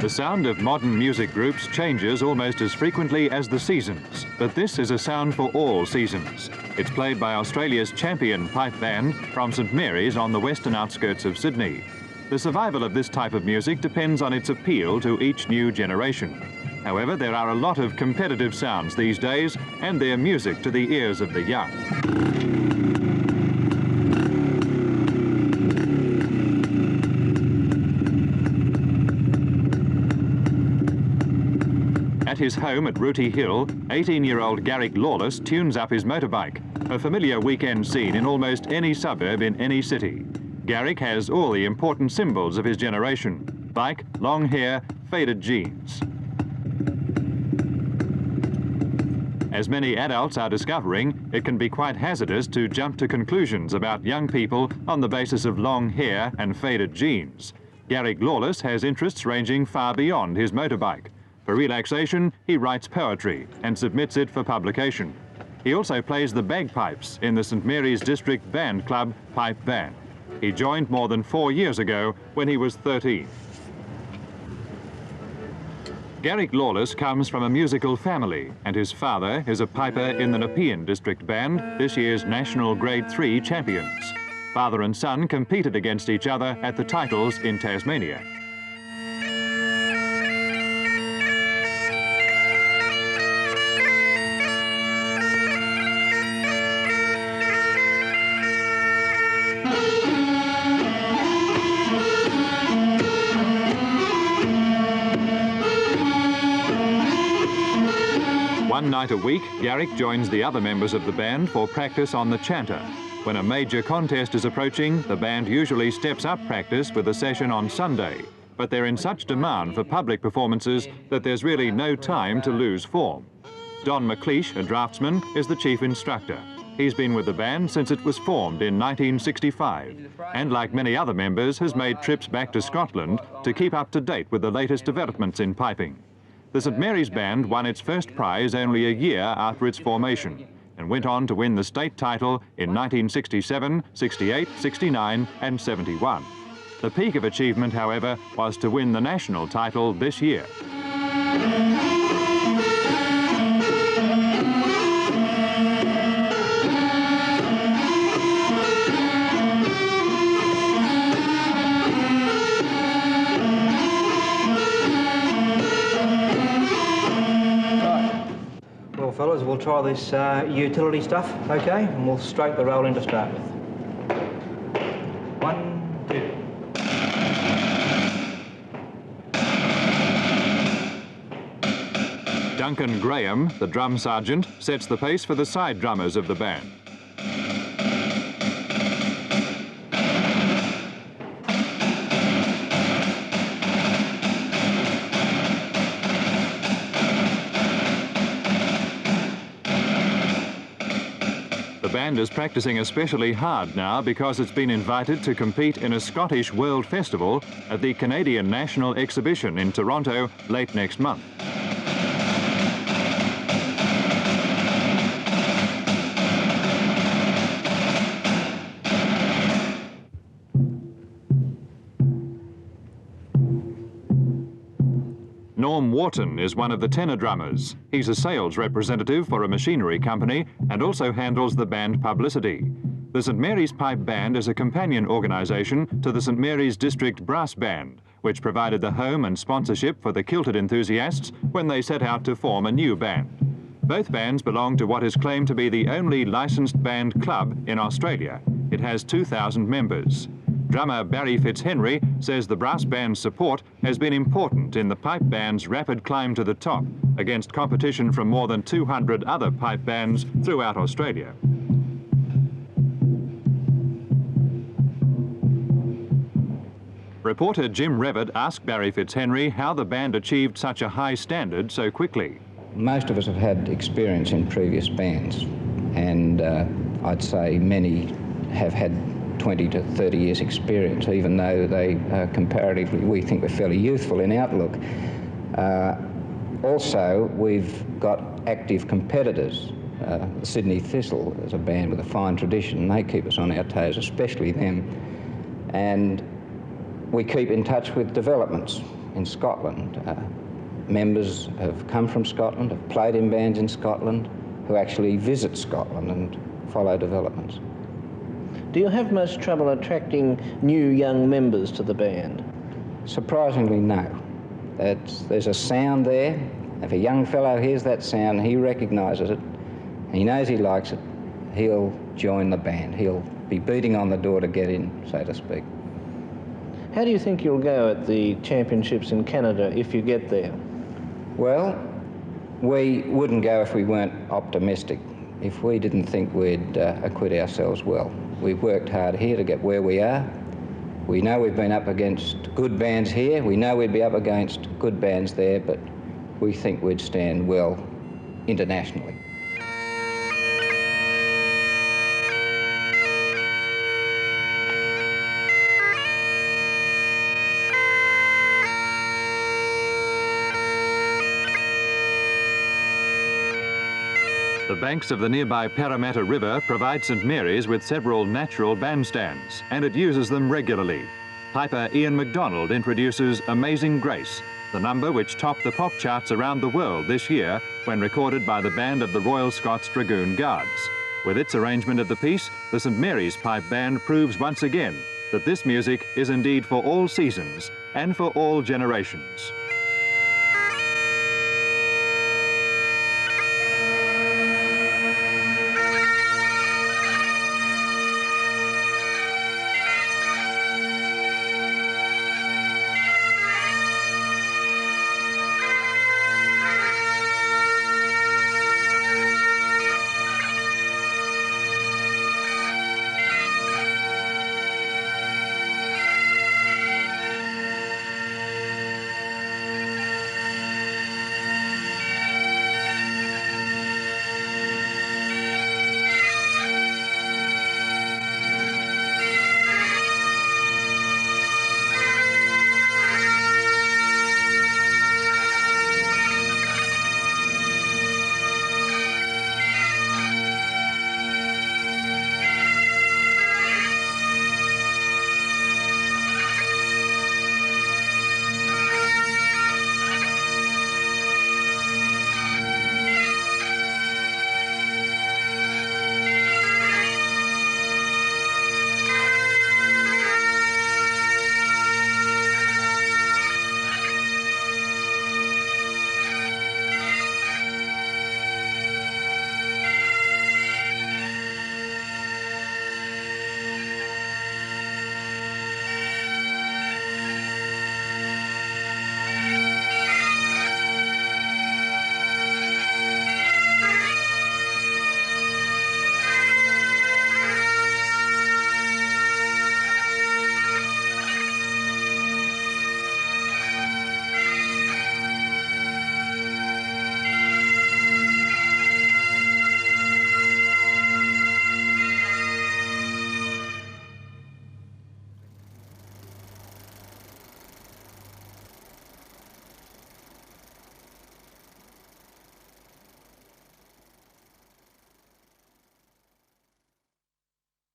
The sound of modern music groups changes almost as frequently as the seasons, but this is a sound for all seasons. It's played by Australia's champion pipe band from St Mary's on the western outskirts of Sydney. The survival of this type of music depends on its appeal to each new generation. However, there are a lot of competitive sounds these days, and they're music to the ears of the young. At his home at Rooty Hill, 18-year-old Garrick Lawless tunes up his motorbike, a familiar weekend scene in almost any suburb in any city. Garrick has all the important symbols of his generation: bike, long hair, faded jeans. As many adults are discovering, it can be quite hazardous to jump to conclusions about young people on the basis of long hair and faded jeans. Garrick Lawless has interests ranging far beyond his motorbike. For relaxation, he writes poetry and submits it for publication. He also plays the bagpipes in the St Mary's District Band Club Pipe Band. He joined more than 4 years ago when he was 13. Garrick Lawless comes from a musical family, and his father is a piper in the Nepean District Band, this year's national Grade 3 champions. Father and son competed against each other at the titles in Tasmania. One night a week, Garrick joins the other members of the band for practice on the chanter. When a major contest is approaching, the band usually steps up practice with a session on Sunday. But they're in such demand for public performances that there's really no time to lose form. Don McLeod, a draftsman, is the chief instructor. He's been with the band since it was formed in 1965, and like many other members, has made trips back to Scotland to keep up to date with the latest developments in piping. The St Mary's Band won its first prize only a year after its formation and went on to win the state title in 1967, 68, 69 and 71. The peak of achievement, however, was to win the national title this year. Fellas, we'll try this utility stuff, okay? And we'll stroke the roll in to start with. 1, 2. Duncan Graham, the drum sergeant, sets the pace for the side drummers of the band. The band is practicing especially hard now because it's been invited to compete in a Scottish World Festival at the Canadian National Exhibition in Toronto late next month. Wharton is one of the tenor drummers. He's a sales representative for a machinery company and also handles the band publicity. The St Mary's Pipe Band is a companion organisation to the St Mary's District Brass Band, which provided the home and sponsorship for the kilted enthusiasts when they set out to form a new band. Both bands belong to what is claimed to be the only licensed band club in Australia. It has 2,000 members. Drummer Barry Fitzhenry says the brass band's support has been important in the pipe band's rapid climb to the top against competition from more than 200 other pipe bands throughout Australia. Reporter Jim Revitt asked Barry Fitzhenry how the band achieved such a high standard so quickly. Most of us have had experience in previous bands, and I'd say many have had 20 to 30 years experience, even though they comparatively, we think, we're fairly youthful in outlook. Also, we've got active competitors. Sydney Thistle is a band with a fine tradition, and they keep us on our toes, especially them. And we keep in touch with developments. in Scotland. Members have come from Scotland, have played in bands in Scotland, who actually visit Scotland and follow developments. Do you have much trouble attracting new young members to the band? Surprisingly, no. There's a sound there. If a young fellow hears that sound, he recognises it, he knows he likes it, he'll join the band. He'll be beating on the door to get in, so to speak. How do you think you'll go at the championships in Canada if you get there? Well, we wouldn't go if we weren't optimistic, if we didn't think we'd acquit ourselves well. We've worked hard here to get where we are. We know we've been up against good bands here. We know we'd be up against good bands there, but we think we'd stand well internationally. The banks of the nearby Parramatta River provide St Mary's with several natural bandstands, and it uses them regularly. Piper Ian McDonald introduces Amazing Grace, the number which topped the pop charts around the world this year when recorded by the band of the Royal Scots Dragoon Guards. With its arrangement of the piece, the St Mary's Pipe Band proves once again that this music is indeed for all seasons and for all generations.